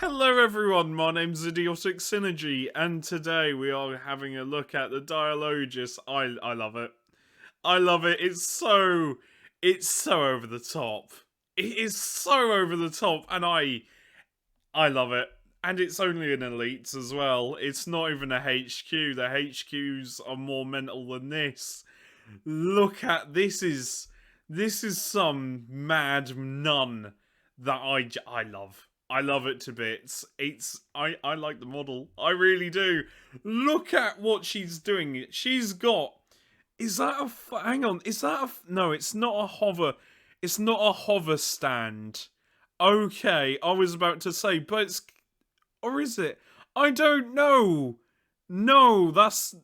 Hello everyone, my name's Idiotic Synergy, and today we are having a look at the Dialogis. I love it. I love it. It's so over the top. It is so over the top, and I love it. And it's only an Elites as well. It's not even a HQ. The HQs are more mental than this. Look at this is some mad nun that I love. I love it to bits. I like the model. I really do. Look at what she's doing. She's got. Is that hang on? Is that a no? It's not a hover. It's not a hover stand. Okay, I was about to say, but it's or is it? I don't know. No, that's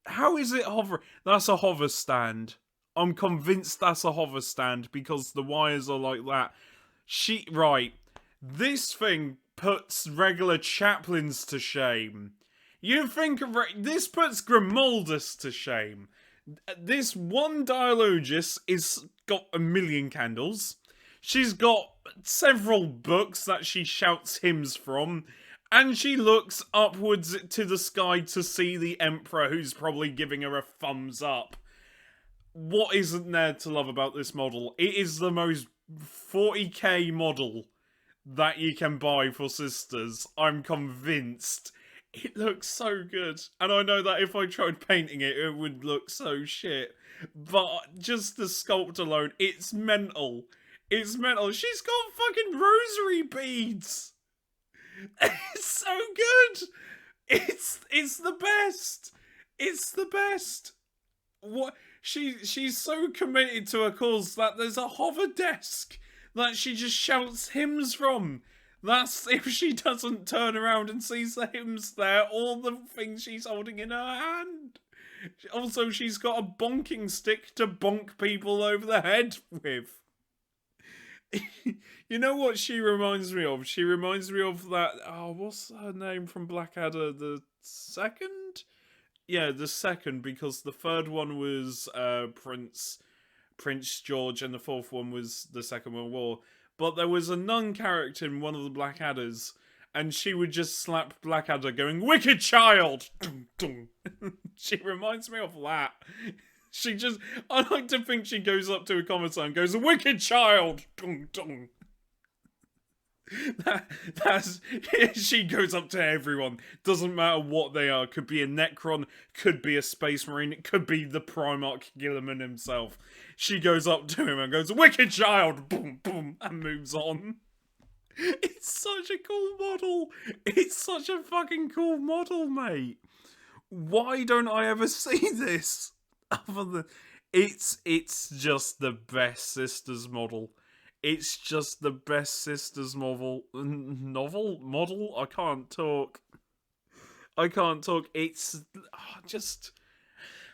how is it hover? That's a hover stand. I'm convinced that's a hover stand because the wires are like that. Right. This thing puts regular chaplains to shame. You think this puts Grimaldus to shame. This one Dialogis is got a million candles. She's got several books that she shouts hymns from. And she looks upwards to the sky to see the Emperor, who's probably giving her a thumbs up. What isn't there to love about this model? It is the most 40k model that you can buy for sisters. I'm convinced. It looks so good. And I know that if I tried painting it, it would look so shit. But just the sculpt alone, it's mental. It's mental. She's got fucking rosary beads. It's so good. It's the best. It's the best. What she's so committed to her cause that there's a hover desk that she just shouts hymns from. That's if she doesn't turn around and sees the hymns there, all the things she's holding in her hand. Also, she's got a bonking stick to bonk people over the head with. You know what she reminds me of? She reminds me of that. Oh, what's her name from Blackadder? The second? Yeah, the second, because the third one was Prince George, and the fourth one was the Second World War. But there was a nun character in one of the Blackadders, and she would just slap Blackadder, going "Wicked child." She reminds me of that. She just, I like to think she goes up to a commissar and goes, "A wicked child!" That's she goes up to everyone. Doesn't matter what they are. Could be a Necron, could be a Space Marine, it could be the Primarch Gilliman himself. She goes up to him and goes, "Wicked child!" Boom, boom, and moves on. It's such a cool model. It's such a fucking cool model, mate. Why don't I ever see this? Other than it's just the best sisters model. It's just the best sisters model. I can't talk. I can't talk. It's just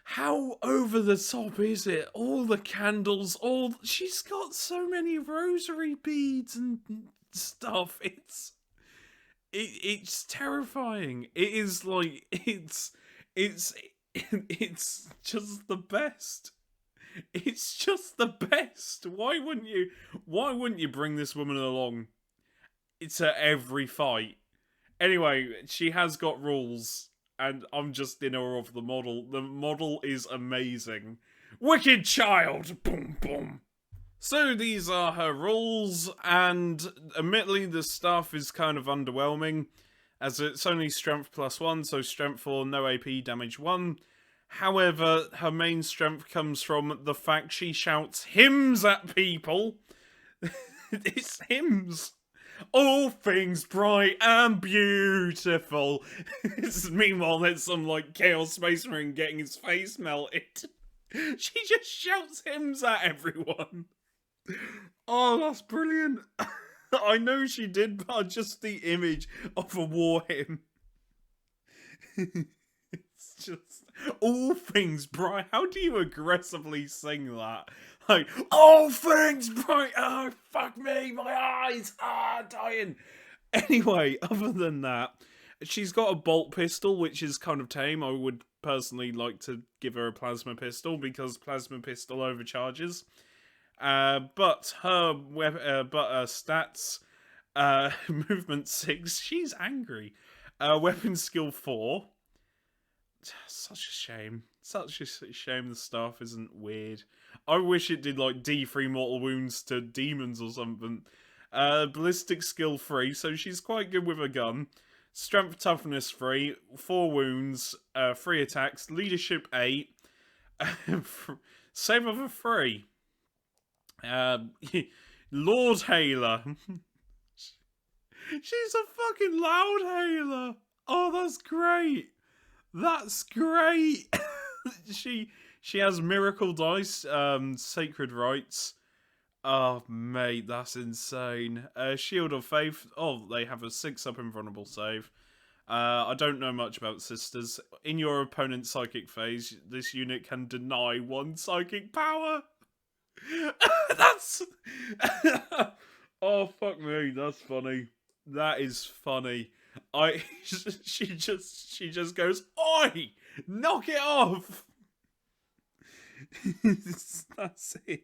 how over the top is it? All the candles, all she's got so many rosary beads and stuff. It's terrifying. It is like it's just the best. It's just the best. Why wouldn't you bring this woman along? It's at every fight. Anyway, she has got rules, and I'm just in awe of the model. The model is amazing. Wicked child! Boom, boom. So these are her rules, and admittedly the stuff is kind of underwhelming, as it's only strength +1, so strength 4, no AP, damage 1. However, her main strength comes from the fact she shouts hymns at people. It's hymns. All things bright and beautiful. Meanwhile, there's some like Chaos Space Marine getting his face melted. She just shouts hymns at everyone. Oh, that's brilliant. I know she did, but just the image of a war hymn. It's just all things bright. How do you aggressively sing that? Like, all things bright. Oh, fuck me, my eyes. Dying. Anyway, other than that, she's got a bolt pistol, which is kind of tame. I would personally like to give her a plasma pistol because plasma pistol overcharges. But her stats Movement 6, she's angry. Weapon skill 4. Such a shame. Such a shame the staff isn't weird. I wish it did like D3 mortal wounds to demons or something. Ballistic skill 3, so she's quite good with a gun. Strength toughness 3, 4 wounds, 3 attacks, leadership 8, save of a 3. Lord Hailer. She's a fucking loud Hailer. Oh, that's great. That's great. she has miracle dice, sacred rites. Oh mate, that's insane. Shield of Faith. Oh, they have a 6-up invulnerable save. I don't know much about sisters. In your opponent's psychic phase, this unit can deny 1 psychic power. That's oh fuck me, that's funny. That is funny. She just goes, "Oi! Knock it off!" That's it.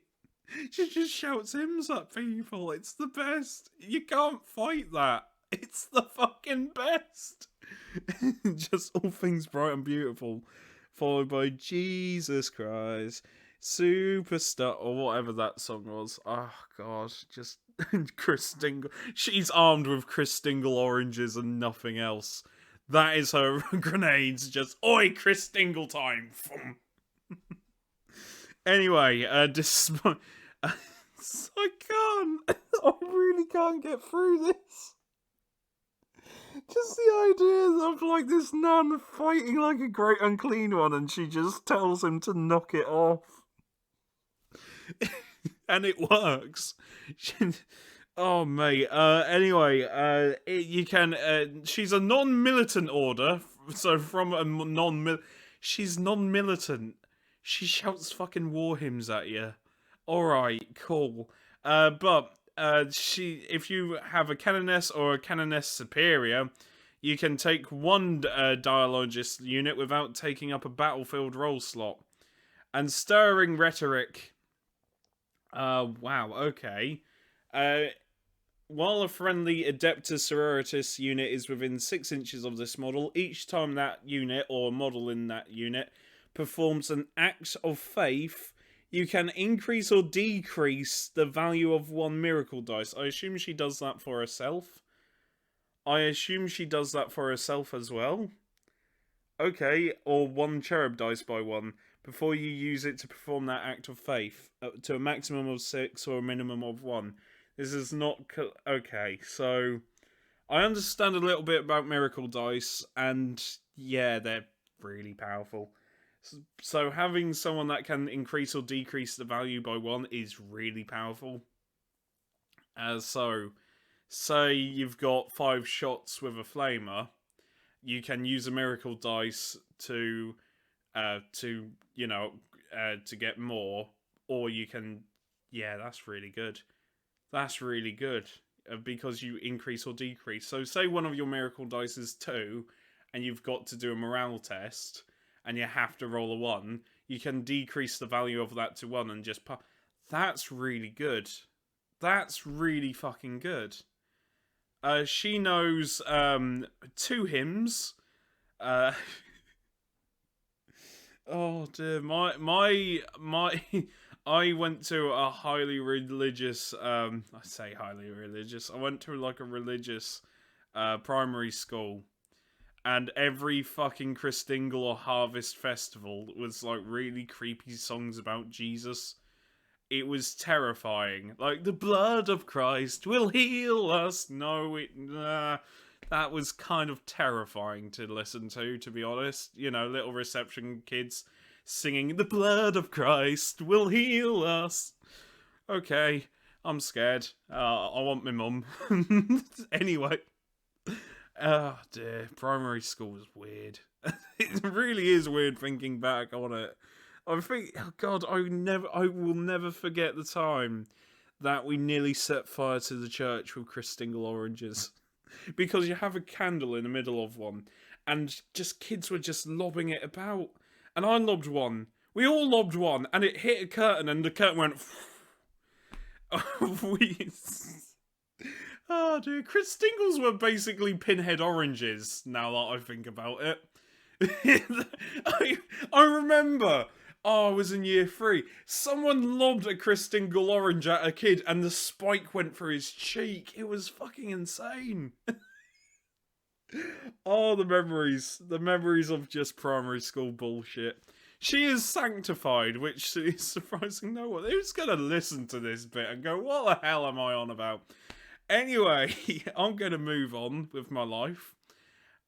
She just shouts hymns at people. It's the best. You can't fight that. It's the fucking best. Just all things bright and beautiful, followed by Jesus Christ, Superstar, or whatever that song was. Oh god, just Chris Dingle. She's armed with Chris Dingle oranges and nothing else. That is her grenades. Just oi, Chris Dingle time. Anyway, despite I can't. I really can't get through this. Just the idea of like this nun fighting like a great unclean one, and she just tells him to knock it off. And it works. Oh mate. Anyway, you can. She's a non-militant order, so from a she's non-militant. She shouts fucking war hymns at you. All right, cool. But if you have a canoness or a canoness superior, you can take 1 dialogist unit without taking up a battlefield role slot. And stirring rhetoric. Wow, okay. While a friendly Adeptus Sororitas unit is within 6 inches of this model, each time that unit or model in that unit performs an act of faith, you can increase or decrease the value of 1 miracle dice. I assume she does that for herself. I assume she does that for herself as well. Okay, or 1 cherub dice by 1 before you use it to perform that act of faith, to a maximum of 6 or a minimum of 1. This is not... Okay, so... I understand a little bit about miracle dice, and yeah, they're really powerful. So having someone that can increase or decrease the value by 1 is really powerful. So, say you've got 5 shots with a flamer, you can use a miracle dice to get more, or you can... Yeah, that's really good. That's really good, because you increase or decrease. So say one of your miracle dice is 2, and you've got to do a morale test, and you have to roll a 1, you can decrease the value of that to 1 and just... That's really good. That's really fucking good. She knows 2 hymns. Oh dear, I went to a highly religious, I say highly religious, I went to like a religious primary school, and every fucking Christingle or Harvest Festival was like really creepy songs about Jesus. It was terrifying. Like, the blood of Christ will heal us. No, that was kind of terrifying to listen to be honest. You know, little reception kids singing, the blood of Christ will heal us. Okay, I'm scared. I want my mum. Anyway. Oh dear, primary school is weird. It really is weird thinking back on it. I think, oh God, I will never forget the time that we nearly set fire to the church with Christingle oranges. Because you have a candle in the middle of one, and just kids were just lobbing it about. And I lobbed one. We all lobbed one, and it hit a curtain, and the curtain went... Oh dear, Chris Stingles were basically pinhead oranges, now that I think about it. I remember, I was in year 3, someone lobbed a Chris Dingle orange at a kid and the spike went through his cheek. It was fucking insane. Oh, the memories of just primary school bullshit. She is sanctified, which is surprising no one. Who's gonna listen to this bit and go, what the hell am I on about? Anyway, I'm gonna move on with my life.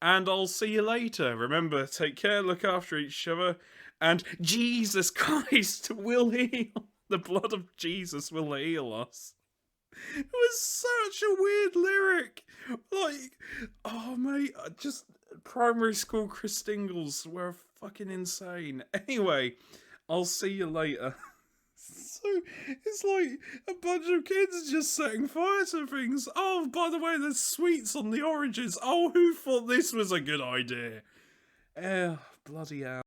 And I'll see you later. Remember, take care, look after each other, and Jesus Christ will heal. The blood of Jesus will heal us. It was such a weird lyric. Like, oh mate, just primary school Chris Stingles were fucking insane. Anyway, I'll see you later. So, it's like a bunch of kids just setting fire to things. Oh, by the way, there's sweets on the oranges. Oh, who thought this was a good idea? Bloody hell.